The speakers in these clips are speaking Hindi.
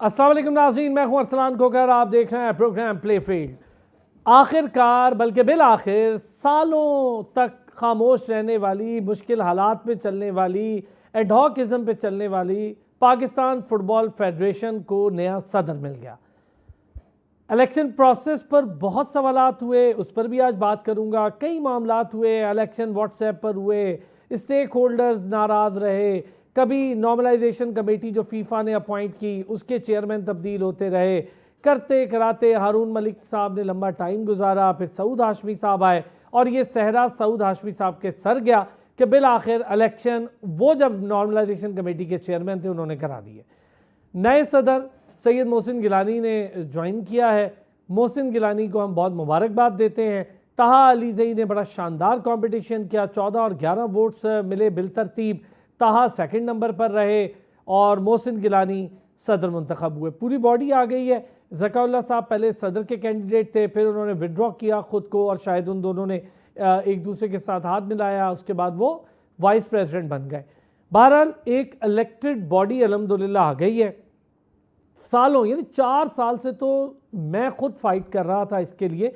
अस्सलाम वालेकुम नाज़रीन, मैं हूं अरसलान कोकर। आप देख रहे हैं प्रोग्राम प्ले फील्ड। आखिरकार बल्कि बिल आखिर सालों तक खामोश रहने वाली, मुश्किल हालात में चलने वाली, एडहॉकिज्म पे चलने वाली पाकिस्तान फुटबॉल फेडरेशन को नया सदर मिल गया। इलेक्शन प्रोसेस पर बहुत सवालात हुए, उस पर भी आज बात करूंगा। कई मामलात हुए, इलेक्शन व्हाट्सएप पर हुए, स्टेक होल्डर्स नाराज़ रहे, कभी नॉर्मलाइजेशन कमेटी जो फीफा ने अपॉइंट की उसके चेयरमैन तब्दील होते रहे, करते कराते हारून मलिक साहब ने लंबा टाइम गुजारा, फिर सऊद हाशमी साहब आए और ये सहरा सऊद हाशमी साहब के सर गया कि बिल आखिर इलेक्शन वो जब नॉर्मलाइजेशन कमेटी के चेयरमैन थे उन्होंने करा दिए। नए सदर सैयद मोहसिन गिलानी ने ज्वाइन किया है। मोहसिन गिलानी को हम बहुत मुबारकबाद देते हैं। तहा अलीज़ई ने बड़ा शानदार कंपटीशन किया, 14 और 11 वोट्स मिले बिलतरतीब। तहा सेकंड नंबर पर रहे और मोहसिन गिलानी सदर मुंतखब हुए। पूरी बॉडी आ गई है। ज़काउल्लाह साहब पहले सदर के कैंडिडेट थे, फिर उन्होंने विड्रॉ किया ख़ुद को और शायद उन दोनों ने एक दूसरे के साथ हाथ मिलाया, उसके बाद वो वाइस प्रेसिडेंट बन गए। बहरहाल एक इलेक्टेड बॉडी अल्हम्दुलिल्लाह आ गई है। सालों यानी 4 साल से तो मैं खुद फाइट कर रहा था इसके लिए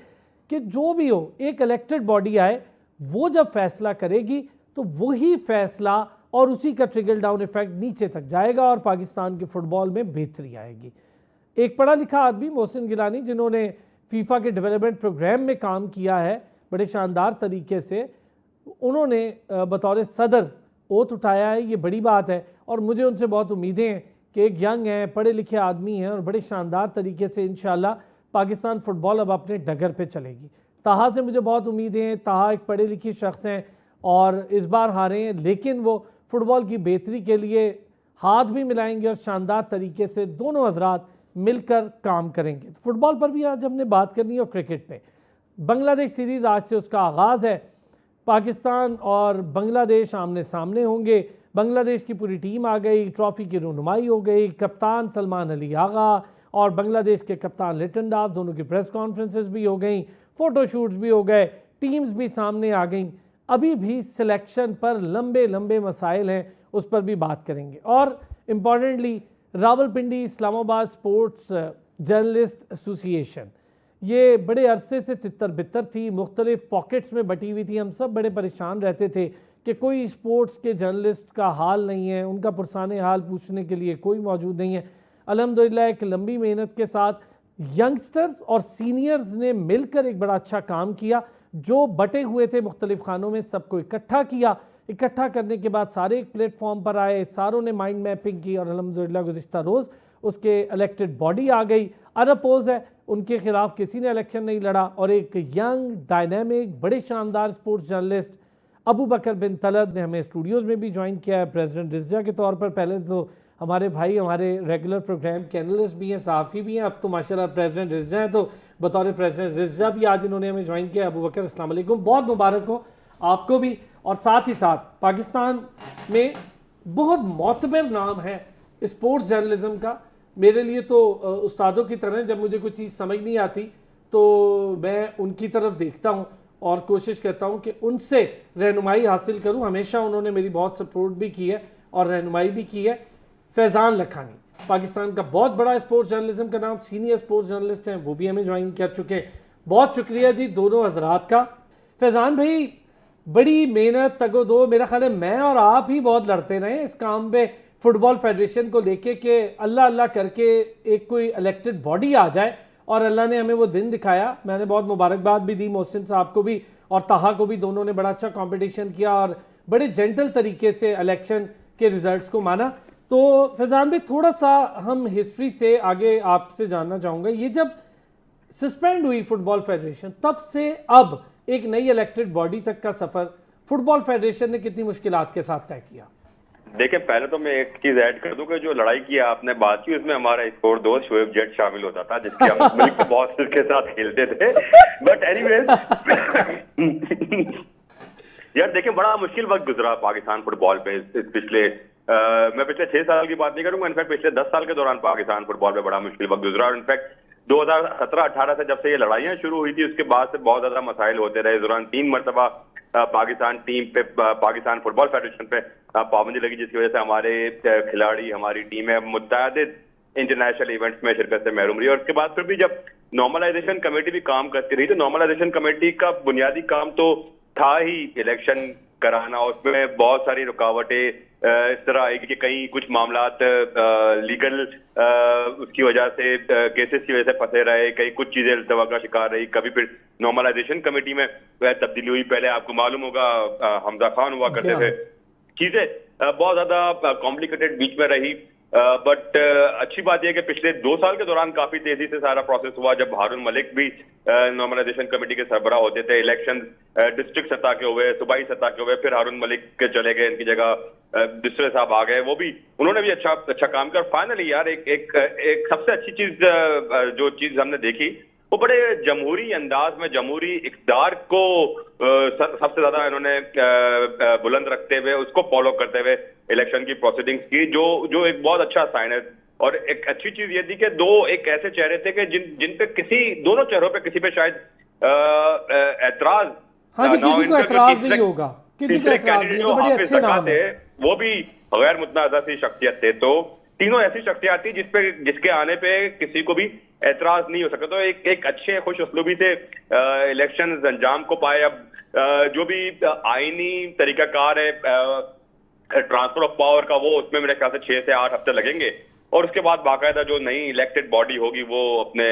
कि जो भी हो एक इलेक्टेड बॉडी आए, वो जब फैसला करेगी तो वही फैसला और उसी का ट्रिकल डाउन इफेक्ट नीचे तक जाएगा और पाकिस्तान के फुटबॉल में बेहतरी आएगी। एक पढ़ा लिखा आदमी मोहसिन गिलानी, जिन्होंने फीफा के डेवलपमेंट प्रोग्राम में काम किया है बड़े शानदार तरीके से, उन्होंने बतौर सदर ओथ उठाया है। ये बड़ी बात है और मुझे उनसे बहुत उम्मीदें हैं कि एक यंग हैं, पढ़े लिखे आदमी हैं और बड़े शानदार तरीके से इंशाल्लाह पाकिस्तान फुटबॉल अब अपने डगर पे चलेगी। ताहा से मुझे बहुत उम्मीदें हैं। ताहा एक पढ़े लिखे शख्स हैं और इस बार हारे हैं, लेकिन वो फुटबॉल की बेहतरी के लिए हाथ भी मिलाएंगे और शानदार तरीके से दोनों हजरात मिलकर काम करेंगे। फुटबॉल पर भी आज हमने बात करनी है और क्रिकेट पे। बांग्लादेश सीरीज़ आज से उसका आगाज़ है। पाकिस्तान और बांग्लादेश आमने सामने होंगे। बांग्लादेश की पूरी टीम आ गई, ट्रॉफ़ी की रनुमाई हो गई। कप्तान सलमान अली आगा और बांग्लादेश के कप्तान लिटन दास दोनों की प्रेस कॉन्फ्रेंसेस भी हो गई, फ़ोटोशूट्स भी हो गए, टीम्स भी सामने आ गई। अभी भी सिलेक्शन पर लंबे लंबे मसाइल हैं, उस पर भी बात करेंगे। और importantly Rawalpindi Islamabad sports journalist association, ये बड़े अरसे से तितर बितर थी, मुख्तलिफ पॉकेट्स में बटी हुई थी। हम सब बड़े परेशान रहते थे कि कोई स्पोर्ट्स के जर्नलिस्ट का हाल नहीं है, उनका पुरसाने हाल पूछने के लिए कोई मौजूद नहीं है। अल्हम्दुलिल्लाह एक लंबी मेहनत के साथ यंगस्टर्स और सीनियर्स ने मिलकर एक बड़ा अच्छा काम किया। जो बटे हुए थे मुख्तलिफ खानों में, सबको इकट्ठा किया। इकट्ठा करने के बाद सारे एक प्लेटफॉर्म पर आए, सारों ने माइंड मैपिंग की और अल्हम्दुलिल्लाह गुज़िश्ता रोज़ उसके इलेक्टेड बॉडी आ गई। अनअपोज है, उनके खिलाफ किसी ने इलेक्शन नहीं लड़ा और एक यंग डायनेमिक बड़े शानदार स्पोर्ट्स जर्नलिस्ट अबू बकर बिन तलत ने हमें स्टूडियोज़ में भी ज्वाइन किया है प्रेसिडेंट रिज़ा के तौर पर। पहले तो हमारे भाई, हमारे रेगुलर प्रोग्राम के एनालिस्ट भी हैं, सहाफ़ी भी हैं, अब तो माशाल्लाह प्रेसिडेंट रिज़ा हैं, तो बतौर प्रेसिडेंट रिज़ा भी आज इन्होंने हमें ज्वाइन किया। अबू बकर अस्सलाम वालेकुम, बहुत मुबारक हो आपको भी। और साथ ही साथ पाकिस्तान में बहुत मोतबर नाम है स्पोर्ट्स जर्नलिज्म का। मेरे लिए तो उस्तादों की तरह, जब मुझे कोई चीज़ समझ नहीं आती तो मैं उनकी तरफ देखता हूँ और कोशिश करता हूँ कि उनसे रहनुमाई हासिल करूँ। हमेशा उन्होंने मेरी बहुत सपोर्ट भी की है और रहनुमाई भी की है। फैज़ान लखानी, पाकिस्तान का बहुत बड़ा स्पोर्ट्स जर्नलिज्म का नाम, सीनियर स्पोर्ट्स जर्नलिस्ट हैं, वो भी हमें ज्वाइन कर चुके हैं। बहुत शुक्रिया जी दोनों हजरात का। फैज़ान भाई, बड़ी मेहनत तगो दो, मेरा ख्याल है मैं और आप ही बहुत लड़ते रहे इस काम पे फुटबॉल फेडरेशन को लेके कि अल्लाह अल्लाह करके एक कोई इलेक्टेड बॉडी आ जाए, और अल्लाह ने हमें वो दिन दिखाया। मैंने बहुत मुबारकबाद भी दी मोहसिन साहब को भी और ताहा को भी, दोनों ने बड़ा अच्छा कंपटीशन किया और बड़े जेंटल तरीके से इलेक्शन के रिजल्ट्स को माना। तो फैज़ान भाई, थोड़ा सा हम हिस्ट्री से आगे आपसे जानना चाहूँगा। ये जब सस्पेंड हुई फुटबॉल फेडरेशन, तब से अब एक नई इलेक्टेड बॉडी तक का सफ़र फुटबॉल फेडरेशन ने कितनी मुश्किलात के साथ तय किया? देखिए, पहले तो मैं एक चीज ऐड कर दूं कि जो लड़ाई की आपने बात की उसमें हमारा एक और दोस्त शोएब जट शामिल होता था, जिसके हम मिलकर बहुत उसके साथ खेलते थे। बट एनीवेज यार देखिए, बड़ा मुश्किल वक्त गुजरा पाकिस्तान फुटबॉल पे पिछले मैं पिछले 6 साल की बात नहीं करूंगा, इनफैक्ट पिछले 10 साल के दौरान पाकिस्तान फुटबॉल पे बड़ा मुश्किल वक्त गुजरा। और इनफैक्ट 2017-18 से जब से ये लड़ाइयां शुरू हुई थी, उसके बाद से बहुत ज्यादा मसाइल होते रहे। इस दौरान 3 मरतबा पाकिस्तान टीम पे, पाकिस्तान फुटबॉल फेडरेशन पे पाबंदी लगी, जिसकी वजह से हमारे खिलाड़ी, हमारी टीमें मुतअद्दिद इंटरनेशनल इवेंट्स में शिरकत से महरूम रही। और उसके बाद फिर भी जब नॉर्मलाइजेशन कमेटी भी काम करती रही, तो नॉर्मलाइजेशन कमेटी का बुनियादी काम तो था ही इलेक्शन कराना। उसमें बहुत सारी रुकावटें इस तरह आई कि कहीं कुछ मामलात लीगल उसकी वजह से, केसेस की वजह से फंसे रहे, कहीं कुछ चीजें अल्तवा का शिकार रही, कभी फिर नॉर्मलाइजेशन कमेटी में तब्दीली हुई। पहले आपको मालूम होगा हमजा खान हुआ करते थे। चीजें बहुत ज्यादा कॉम्प्लिकेटेड बीच में रही। बट अच्छी बात यह कि पिछले 2 साल के दौरान काफी तेजी से सारा प्रोसेस हुआ। जब हारून मलिक भी नॉर्मलाइजेशन कमेटी के सरबराह होते थे, इलेक्शन डिस्ट्रिक्ट सतह के हुए, सूबाई सतह के हुए, फिर हारून मलिक के चले गए, इनकी जगह बिस्रे साहब आ गए, वो भी उन्होंने भी अच्छा काम किया। फाइनली यार एक सबसे अच्छी चीज जो चीज हमने देखी वो बड़े जमहूरी अंदाज में जमहूरी इक़्तिदार को सबसे ज्यादा इन्होंने बुलंद रखते हुए उसको फॉलो करते हुए इलेक्शन की प्रोसीडिंग्स की, जो एक बहुत अच्छा साइन है। और एक अच्छी चीज ये थी कि दो एक ऐसे चेहरे थे कि जिन पे दोनों चेहरों पे किसी पे शायद एतराज किसी को एतराज नहीं होगा, किसी को एतराज नहीं होगा, बड़े अच्छे नाम थे, वो भी गैर मुतनाज़ा सी शख्सियत थे। तो तीनों ऐसी शख्सियत थी जिसके आने पे किसी को भी एतराज नहीं हो सका। तो एक अच्छे खुश उसलूबी से इलेक्शन अंजाम को पाए। अब जो भी आईनी तरीकाकार है ट्रांसफर ऑफ पावर का, वो उसमें मेरे ख्याल से 6 से 8 हफ्ते लगेंगे, और उसके बाद बाकायदा जो नई इलेक्टेड बॉडी होगी वो अपने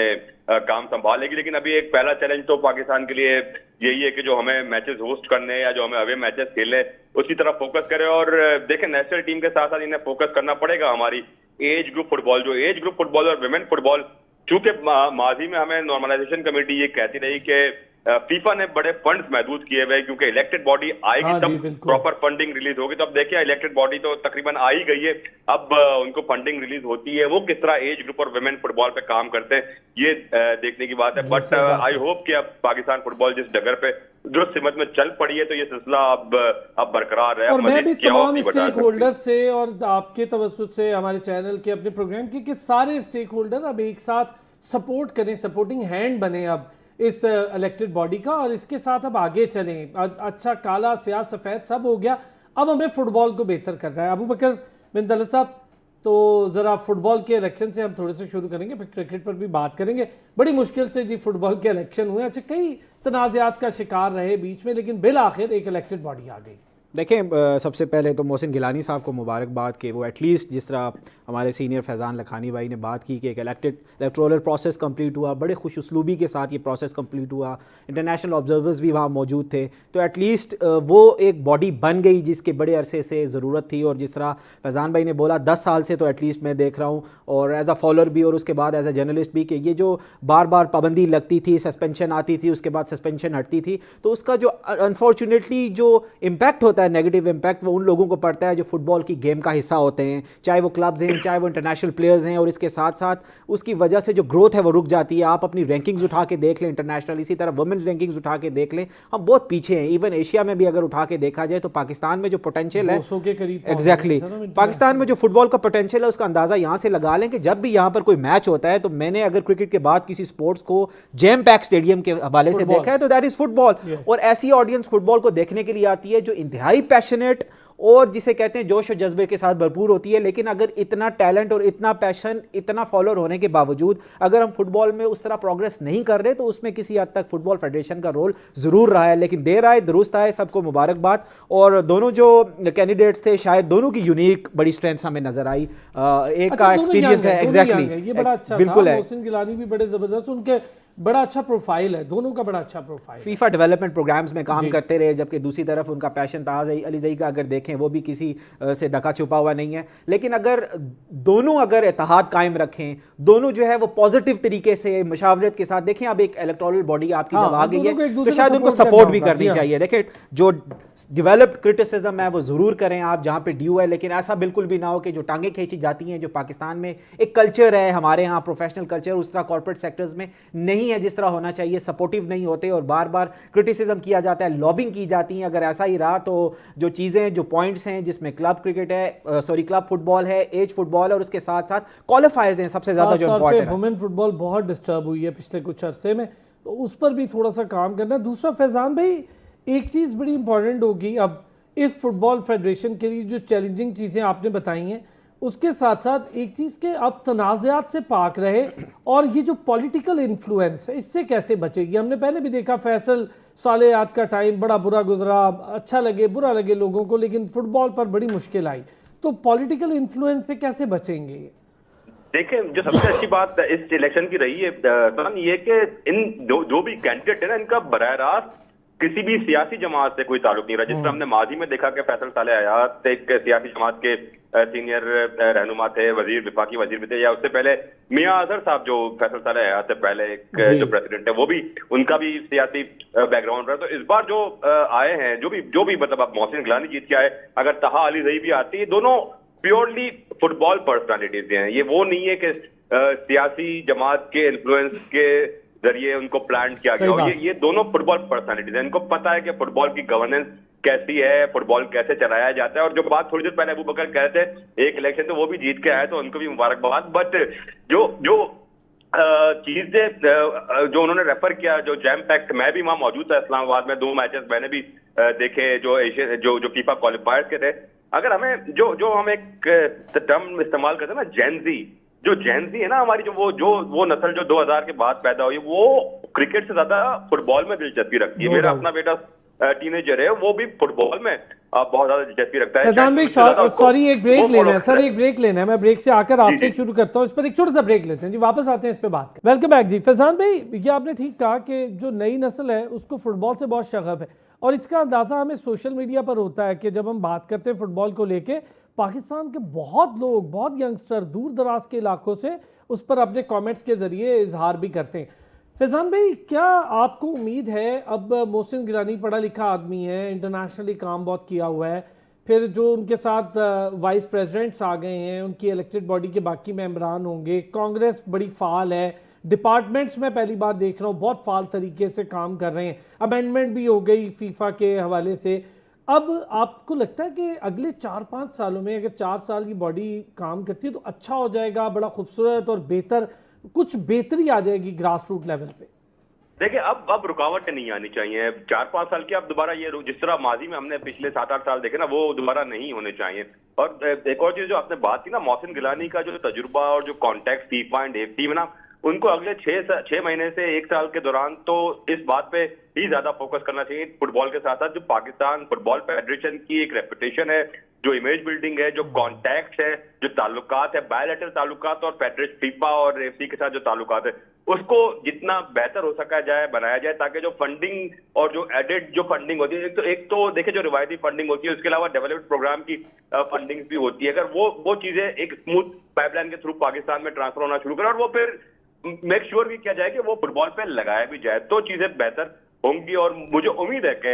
काम संभालेगी। लेकिन अभी एक पहला चैलेंज तो पाकिस्तान के लिए यही है कि जो हमें मैचेस होस्ट करने या जो हमें अवे मैचेस खेलने उसकी तरफ फोकस करें। और देखें, नेशनल टीम के साथ साथ इन्हें फोकस करना पड़ेगा हमारी एज ग्रुप फुटबॉल, जो एज ग्रुप फुटबॉल और विमेन फुटबॉल। चूंकि माजी में हमें नॉर्मलाइजेशन कमेटी ये कहती रही कि फीफा ने बड़े फंड्स महदूद किए हुए, क्योंकि इलेक्टेड बॉडी आएगी तब प्रॉपर फंडिंग रिलीज होगी। तो अब देखिए, इलेक्टेड बॉडी तो तकरीबन आ ही गई है, अब उनको फंडिंग रिलीज होती है, वो किस तरह एज ग्रुप और विमेन फुटबॉल पे काम करते हैं ये देखने की बात है। बट आई होप कि अब पाकिस्तान फुटबॉल जिस डगर पे दुरुस्त सिमत में चल पड़ी है, तो ये सिलसिला अब बरकरार है। और मैं भी तमाम स्टेक होल्डर से और आपके तवज्जुह से हमारे चैनल के अपने प्रोग्राम की कि सारे स्टेक होल्डर अब एक साथ सपोर्ट करें, सपोर्टिंग हैंड बने अब इस इलेक्टेड बॉडी का, और इसके साथ अब आगे चलें। अच्छा, काला स्याह सफ़ेद सब हो गया, अब हमें फुटबॉल को बेहतर करना है। अबू बकर बिन दलत साहब, तो ज़रा फुटबॉल के इलेक्शन से हम थोड़े से शुरू करेंगे, फिर क्रिकेट पर भी बात करेंगे। बड़ी मुश्किल से जी फुटबॉल के इलेक्शन हुए, अच्छा कई तनाज़ात का शिकार रहे बीच में, लेकिन बिल आखिर एक इलेक्टेड बॉडी आ गई। देखें, सबसे पहले तो मोहसिन गिलानी साहब को मुबारकबाद कि वो एटलीस्ट जिस तरह हमारे सीनियर फैज़ान लखानी भाई ने बात की कि एक इलेक्टोरल प्रोसेस कंप्लीट हुआ, बड़े खुश उसलूबी के साथ ये प्रोसेस कंप्लीट हुआ, इंटरनेशनल ऑब्जर्वर्स भी वहाँ मौजूद थे, तो एटलीस्ट वो एक बॉडी बन गई जिसके बड़े अरसे से ज़रूरत थी। और जिस तरह फैज़ान भाई ने बोला, 10 साल से तो एटलीस्ट मैं देख रहा हूँ, और एज अ फॉलोअर भी और उसके बाद एज अ जर्नलिस्ट भी, कि ये जो बार बार पाबंदी लगती थी, सस्पेंशन आती थी, उसके बाद सस्पेंशन हटती थी, तो उसका जो अनफॉर्चुनेटली जो इम्पैक्ट होता है, नेगेटिव इम्पैक्ट, वो उन लोगों को पड़ता है जो फुटबॉल की गेम का हिस्सा होते हैं, चाहे वो क्लब्स हैं, चाहे वो इंटरनेशनल प्लेयर्स हैं। और इसके साथ साथ उसकी वजह से जो ग्रोथ है वो रुक जाती है। आप अपनी रैंकिंग्स उठा के देख लें इंटरनेशनल, इसी तरह वुमेन्स रैंकिंग्स उठा के देख लें, हम बहुत पीछे हैं। इवन एशिया में भी अगर उठा के देखा जाए तो पाकिस्तान में जो पोटेंशियल है, एग्जैक्टली पाकिस्तान में जो फुटबॉल का पोटेंशियल है, उसका अंदाजा यहाँ से लगा लें कि जब भी यहाँ पर कोई मैच होता है, तो मैंने अगर क्रिकेट के बाद किसी स्पोर्ट्स को जैम पैक स्टेडियम के हवाले से देखा है, तो दैट इज फुटबॉल। और ऐसी ऑडियंस फुटबॉल को देखने के लिए आती है जो इंतहाई पैशनेट और जिसे कहते हैं जोश और जज्बे के साथ भरपूर होती है। लेकिन अगर इतना टैलेंट और इतना पैशन, इतना फॉलोअर होने के बावजूद अगर हम फुटबॉल में उस तरह प्रोग्रेस नहीं कर रहे, तो उसमें किसी हद तक फुटबॉल फेडरेशन का रोल जरूर रहा है। लेकिन देर आए दुरुस्त आए, सबको मुबारकबाद। और दोनों जो कैंडिडेट्स थे, शायद दोनों की यूनिक बड़ी स्ट्रेंथ्स हमें नजर आई। एक का एक्सपीरियंस है, एग्जैक्टली, ये बड़ा अच्छा बिल्कुल है। मोहसिन गिलानी भी बड़े जबरदस्त, उनके बड़ा अच्छा प्रोफाइल है, दोनों का बड़ा अच्छा प्रोफाइल। फीफा डेवलपमेंट प्रोग्राम्स में काम करते रहे, जबकि दूसरी तरफ उनका पैशन था अली जई का, अगर देखें वो भी किसी से ढका छुपा हुआ नहीं है। लेकिन अगर दोनों अगर इत्तेहाद कायम रखें, दोनों जो है वो पॉजिटिव तरीके से मशावरत के साथ देखें, अब एक इलेक्टोरल बॉडी आपकी जब आ गई है, तो शायद उनको सपोर्ट भी करनी चाहिए। देखें, जो डेवलप्ड क्रिटिसिज्म है वो जरूर करें आप जहाँ पे ड्यू है, लेकिन ऐसा बिल्कुल भी ना हो कि जो टांगे खींची जाती हैं, जो पाकिस्तान में एक कल्चर है, हमारे यहाँ प्रोफेशनल कल्चर, उस तरह कॉर्पोरेट सेक्टर्स में नहीं है जिस तरह होना चाहिए, सपोर्टिव नहीं होते और बार बार क्रिटिसिज्म किया जाता है, लॉबिंग की जाती है। अगर ऐसा ही रहा तो जो चीज़ें, जो पॉइंट्स हैं जिसमें क्लब क्रिकेट है, क्लब फुटबॉल है, एज फुटबॉल है, और उसके साथ साथ क्वालिफायर्स हैं सबसे ज्यादा जो इंपॉर्टेंट है। वुमेन फुटबॉल बहुत डिस्टर्ब हुई है पिछले कुछ अरसे में, तो उस पर भी थोड़ा सा काम करना। दूसरा फैजान भाई, एक चीज़ बड़ी इंपॉर्टेंट होगी अब इस फुटबॉल फेडरेशन के लिए, जो चैलेंजिंग चीज़ें आपने बताई हैं उसके साथ साथ एक चीज़ के अब तनाज़ात से पाक रहे, और ये जो पॉलिटिकल इन्फ्लुएंस है इससे कैसे बचेगी? हमने पहले भी देखा फैसल सालेयात का टाइम बड़ा बुरा गुजरा, अच्छा लगे बुरा लगे लोगों को, लेकिन फुटबॉल पर बड़ी मुश्किल आई। तो पॉलिटिकल इन्फ्लुएंस से कैसे बचेंगे? देखिए, जो सबसे अच्छी बात इस इलेक्शन की रही है ये कि इन जो भी कैंडिडेट है ना, इनका बराह रास्त किसी भी सियासी जमात से कोई ताल्लुक नहीं रहा। जिस तरह हमने माजी में देखा कि फैसल साले हयात एक सियासी जमात के सीनियर रहनुमा थे, वजीर विफाकी वजीर भी थे, या उससे पहले मियां अजहर साहब जो फैसल साले हयात से पहले एक जो प्रेसिडेंट है, वो भी उनका भी सियासी बैकग्राउंड रहा। तो इस बार जो आए हैं, जो भी मतलब अब मोहसिन गिलानी जीत के आए, अगर तहा अली जई भी आती है, दोनों प्योरली फुटबॉल पर्सनालिटीज हैं। ये वो नहीं है कि सियासी जमात के इन्फ्लुएंस के जरिए उनको प्लान किया गया हो। ये दोनों फुटबॉल पर्सनालिटीज हैं। इनको पता है कि फुटबॉल की गवर्नेंस कैसी है, फुटबॉल कैसे चलाया जाता है। और जो बात थोड़ी देर पहले अबू बकर कह रहे थे, एक इलेक्शन तो वो भी जीत के आए, तो उनको भी मुबारकबाद। बट जो चीजें जो उन्होंने रेफर किया, जो जैम पैक्ट, मैं भी वहां मौजूद था इस्लामाबाद में, 2 मैचेस मैंने भी देखे जो एशियन जो फीफा क्वालिफायर्स के थे। अगर हमें जो हम एक टर्म इस्तेमाल करते हैं ना, जेनजी, जो जेनजी है ना हमारी, वो नस्ल जो 2000 के बाद पैदा हुई, वो क्रिकेट से ज्यादा फुटबॉल में दिलचस्पी रखती है। मेरा अपना बेटा टीनेजर है, वो भी फुटबॉल में बहुत ज्यादा दिलचस्पी रखता है। सॉरी, एक ब्रेक लेना है सर, एक ब्रेक लेना है। मैं ब्रेक से आकर आपसे शुरू करता हूँ, इस पर एक छोटा सा ब्रेक लेते हैं जी, वापस आते हैं इस पे बात। वेलकम बैक जी। फैजान भाई, ये आपने ठीक कहा कि जो नई नस्ल है उसको फुटबॉल से बहुत शगफ है, और इसका अंदाजा हमें सोशल मीडिया पर होता है कि जब हम बात करते हैं फुटबॉल को लेके, पाकिस्तान के बहुत लोग, बहुत यंगस्टर दूर दराज के इलाकों से उस पर अपने कमेंट्स के जरिए इजहार भी करते हैं। फैजान भाई, क्या आपको उम्मीद है, अब मोहसिन गिलानी पढ़ा लिखा आदमी है, इंटरनेशनली काम बहुत किया हुआ है, फिर जो उनके साथ वाइस प्रेसिडेंट्स आ गए हैं, उनकी इलेक्टेड बॉडी के बाकी मेंबरान होंगे, कांग्रेस बड़ी फाल है, डिपार्टमेंट्स में पहली बार देख रहा हूँ बहुत फाल तरीके से काम कर रहे हैं, अमेंडमेंट भी हो गई फीफा के हवाले से। अब आपको लगता है कि अगले 4-5 सालों में अगर 4 साल की बॉडी काम करती है तो अच्छा हो जाएगा, बड़ा खूबसूरत और बेहतर, कुछ बेहतरी आ जाएगी ग्रास रूट लेवल पे? देखिए, अब रुकावटें नहीं आनी चाहिए 4-5 साल की। अब दोबारा ये जिस तरह माजी में हमने पिछले 7-8 साल देखे ना, वो दोबारा नहीं होने चाहिए। और एक और चीज जो आपने बात की ना, मोहसिन गिलानी का जो तजुर्बा और जो कॉन्टैक्ट फीफा एंड एफसी में ना, उनको अगले 6 महीने से 1 साल के दौरान तो इस बात पे ही ज्यादा फोकस करना चाहिए फुटबॉल के साथ साथ। जो पाकिस्तान फुटबॉल फेडरेशन की एक रेपुटेशन है, जो इमेज बिल्डिंग है, जो कॉन्टैक्ट है, जो ताल्लुकात है, बायलैटरल ताल्लुकात और फेडरेशन फीफा और एफसी के साथ जो ताल्लुकात है, उसको जितना बेहतर हो सका जाए बनाया जाए, ताकि जो फंडिंग और जो एडेड जो फंडिंग होती है, एक तो देखिए जो रिवायती फंडिंग होती है, उसके अलावा डेवलपमेंट प्रोग्राम की फंडिंग भी होती है। अगर वो चीजें एक स्मूथ पाइपलाइन के थ्रू पाकिस्तान में ट्रांसफर होना शुरू करें और वो फिर मेक श्योर भी किया जाए कि वो फुटबॉल पे लगाया भी जाए, तो चीजें बेहतर होंगी। और मुझे उम्मीद है कि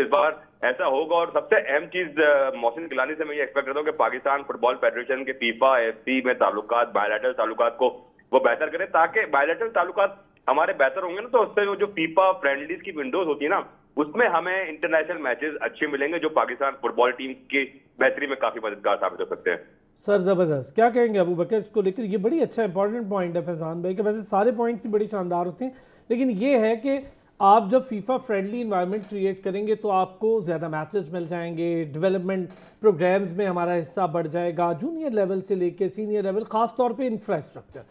इस बार ऐसा होगा। और सबसे अहम चीज मोहसिन गिलानी से मैं ये एक्सपेक्ट करता हूँ कि पाकिस्तान फुटबॉल फेडरेशन के फीफा एफसी में ताल्लुकात, बायलैटरल ताल्लुकात को वो बेहतर करे, ताकि बायलैटरल ताल्लुकात हमारे बेहतर होंगे ना, तो उससे जो फीफा फ्रेंडलीज की विंडोज होती है ना, उसमें हमें इंटरनेशनल मैचेस अच्छे मिलेंगे, जो पाकिस्तान फुटबॉल टीम की बेहतरी में काफी मददगार साबित हो सकते हैं। सर ज़बरदस्त, क्या कहेंगे अबू बकर इसको लेकर? ये बड़ी अच्छा इंपॉर्टेंट पॉइंट है फैजान भाई के, वैसे सारे पॉइंट्स ही बड़ी शानदार होते हैं, लेकिन ये है कि आप जब फीफा फ्रेंडली इन्वायरमेंट क्रिएट करेंगे तो आपको ज़्यादा मैचेस मिल जाएंगे, डेवलपमेंट प्रोग्राम्स में हमारा हिस्सा बढ़ जाएगा, जूनियर लेवल से लेके सीनियर लेवल, ख़ास तौर पे इंफ्रास्ट्रक्चर,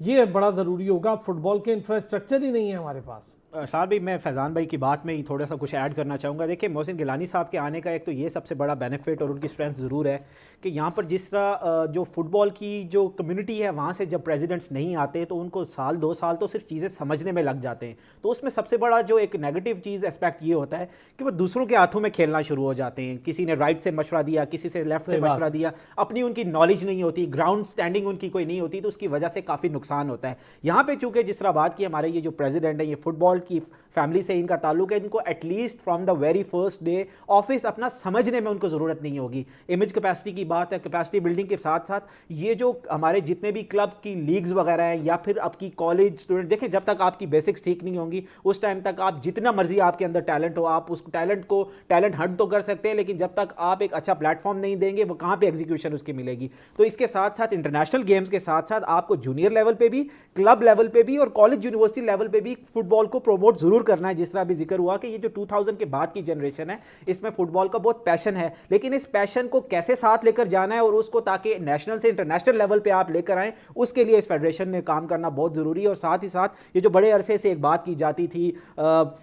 ये बड़ा ज़रूरी होगा। फुटबॉल के इंफ्रास्ट्रक्चर ही नहीं है हमारे पास। शार भाई, मैं फैज़ान भाई की बात में ही थोड़ा सा कुछ ऐड करना चाहूँगा। देखिए, मोहसिन गिलानी साहब के आने का एक तो ये सबसे बड़ा बेनिफिट और उनकी स्ट्रेंथ ज़रूर है कि यहाँ पर जिस तरह जो फुटबॉल की जो कम्युनिटी है, वहाँ से जब प्रेसिडेंट्स नहीं आते तो उनको 1-2 साल तो सिर्फ चीज़ें समझने में लग जाते हैं। तो उसमें सबसे बड़ा जो एक नेगेटिव चीज़ एस्पेक्ट ये होता है कि वो दूसरों के हाथों में खेलना शुरू हो जाते हैं। किसी ने राइट से मशवरा दिया, किसी से लेफ्ट से मशवरा दिया, अपनी उनकी नॉलेज नहीं होती, ग्राउंड स्टैंडिंग उनकी कोई नहीं होती, तो उसकी वजह से काफ़ी नुकसान होता है। यहाँ पर चूँकि जिस तरह बात की, हमारे ये जो प्रेसिडेंट है, ये फुटबॉल की फैमिली से इनका ताल्लुक है, इनको at least from the very first day office अपना समझने में उनको ज़रूरत नहीं होगी। इमेज कैपेसिटी की बात है, कैपेसिटी बिल्डिंग के साथ साथ ये जो हमारे जितने भी क्लब्स की लीग्स वगैरह हैं, या फिर आपकी कॉलेज स्टूडेंट, देखें जब तक आपकी बेसिक्स ठीक नहीं होंगी उस टाइम तक आप जितना मर्जी आपके अंदर टैलेंट हो, आप उस टैलेंट हंट तो कर सकते हैं, लेकिन जब तक आप एक अच्छा प्लेटफॉर्म नहीं देंगे, वो कहाँ पर एग्जीक्यूशन उसकी मिलेगी। तो इसके साथ साथ इंटरनेशनल गेम्स के साथ साथ आपको जूनियर लेवल पर भी, क्लब लेवल पर भी और कॉलेज यूनिवर्सिटी लेवल पर भी फुटबॉल को प्रोमोट ज़रूर करना है। जिस तरह अभी जिक्र हुआ कि ये जो 2000 के बाद की जनरेशन है इसमें फुटबॉल का बहुत पैशन है, लेकिन इस पैशन को कैसे साथ लेकर जाना है और उसको ताकि नेशनल से इंटरनेशनल लेवल पे आप लेकर आएँ, उसके लिए इस फेडरेशन ने काम करना बहुत ज़रूरी है। और साथ ही साथ ये जो बड़े अरसे से एक बात की जाती थी,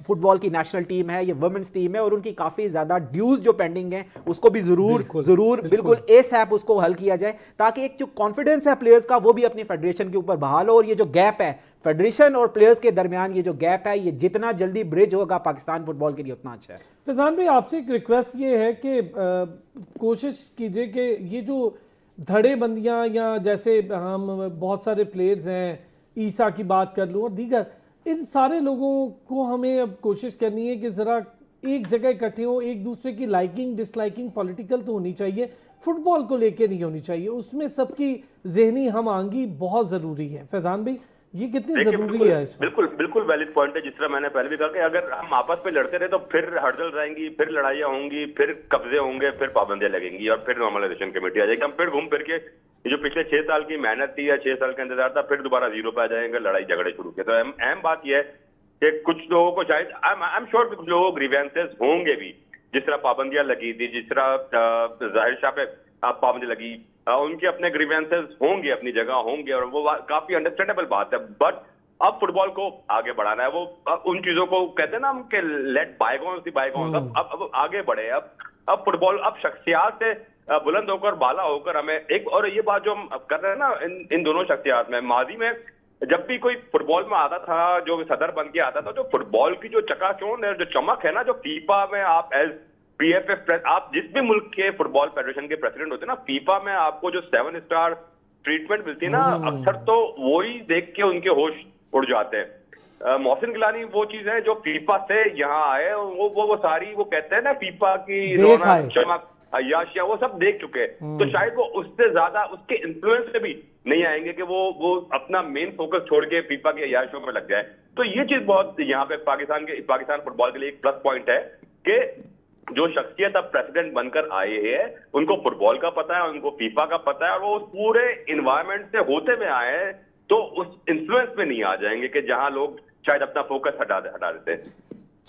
फुटबॉल की नेशनल टीम है, ये वुमेन्स टीम है और उनकी काफ़ी ज़्यादा ड्यूज़ जो पेंडिंग है उसको भी ज़रूर बिल्कुल एसएप उसको हल किया जाए, ताकि एक जो कॉन्फिडेंस है प्लेयर्स का वो भी अपनी फेडरेशन के ऊपर बहाल हो। और ये जो गैप है फेडरेशन और प्लेयर्स के दरमियान, ये जो गैप है, ये जितना जल्दी ब्रिज होगा पाकिस्तान फुटबॉल के लिए उतना अच्छा है। फैजान भाई, आपसे एक रिक्वेस्ट ये है कि कोशिश कीजिए कि ये जो धड़ेबंदियां या जैसे हम बहुत सारे प्लेयर्स हैं, ईसा की बात कर लूँ और दीगर, इन सारे लोगों को हमें अब कोशिश करनी है कि ज़रा एक जगह इकट्ठे हो, एक दूसरे की लाइकिंग डिसलाइकिंग पॉलिटिकल तो होनी चाहिए, फुटबॉल को लेके नहीं होनी चाहिए, उसमें सबकी जहनी हम आंगी बहुत ज़रूरी है। फैजान भाई, ये कितनी ज़रूरी है? बिल्कुल वैलिड पॉइंट है। जिस तरह मैंने पहले भी कहा कि अगर हम आपस में लड़ते रहे तो फिर हड़दल रहेंगी, फिर लड़ाइयाँ होंगी, फिर कब्जे होंगे, फिर पाबंदियां लगेंगी और फिर नॉर्मलाइजेशन कमेटी आ जाएगी। हम फिर घूम फिर के जो पिछले 6 साल की मेहनत थी या 6 साल का इंतजार था फिर दोबारा जीरो पे आ जाएंगे, लड़ाई झगड़े शुरू किए। तो अहम बात यह है कि कुछ लोगों को शायद आई एम श्योर कुछ लोगों को ग्रीवेंसेस होंगे भी, जिस तरह पाबंदियां लगी थी, जिस तरह जाहिर शाह पे पाबंदी लगी, उनके अपने ग्रीवेंसेस होंगे, अपनी जगह होंगे और वो काफी अंडरस्टैंडेबल बात है। बट अब फुटबॉल को आगे बढ़ाना है, वो उन चीजों को कहते हैं ना हम कि लेट बायगॉन्स बी बायगॉन्स, अब आगे बढ़े। अब फुटबॉल अब शख्सियात से बुलंद होकर बाला होकर हमें एक, और ये बात जो हम कर रहे हैं ना इन दोनों शख्सियात में, माजी में जब भी कोई फुटबॉल में आता था, जो सदर बन के आता था, जो फुटबॉल की जो चकाचौंध है, जो चमक है ना, जो फीफा में आप एज PFF, आप जिस भी मुल्क के फुटबॉल फेडरेशन के प्रेसिडेंट होते हैं ना, फीफा में आपको जो 7 स्टार ट्रीटमेंट मिलती है ना, अक्सर तो वही देख के उनके होश उड़ जाते हैं। मोहसिन गिलानी वो चीज है जो फीफा से यहाँ आए, वो सारी वो कहते हैं ना फीफा की रौनक चमक अय्याशिया वो सब देख चुके हैं। तो शायद वो उससे ज्यादा उसके इन्फ्लुएंस से भी नहीं आएंगे कि वो अपना मेन फोकस छोड़ के फीफा के अय्याशियों में लग जाए। तो ये चीज बहुत यहाँ पे पाकिस्तान फुटबॉल के लिए एक प्लस पॉइंट है कि जो शख्सियत अब प्रेसिडेंट बनकर आए हैं उनको फुटबॉल का पता है, उनको फीफा का पता है और वो उस पूरे इन्वायरमेंट से होते हुए आए हैं, तो उस इन्फ्लुएंस में नहीं आ जाएंगे कि जहां लोग शायद अपना फोकस हटा देते हैं।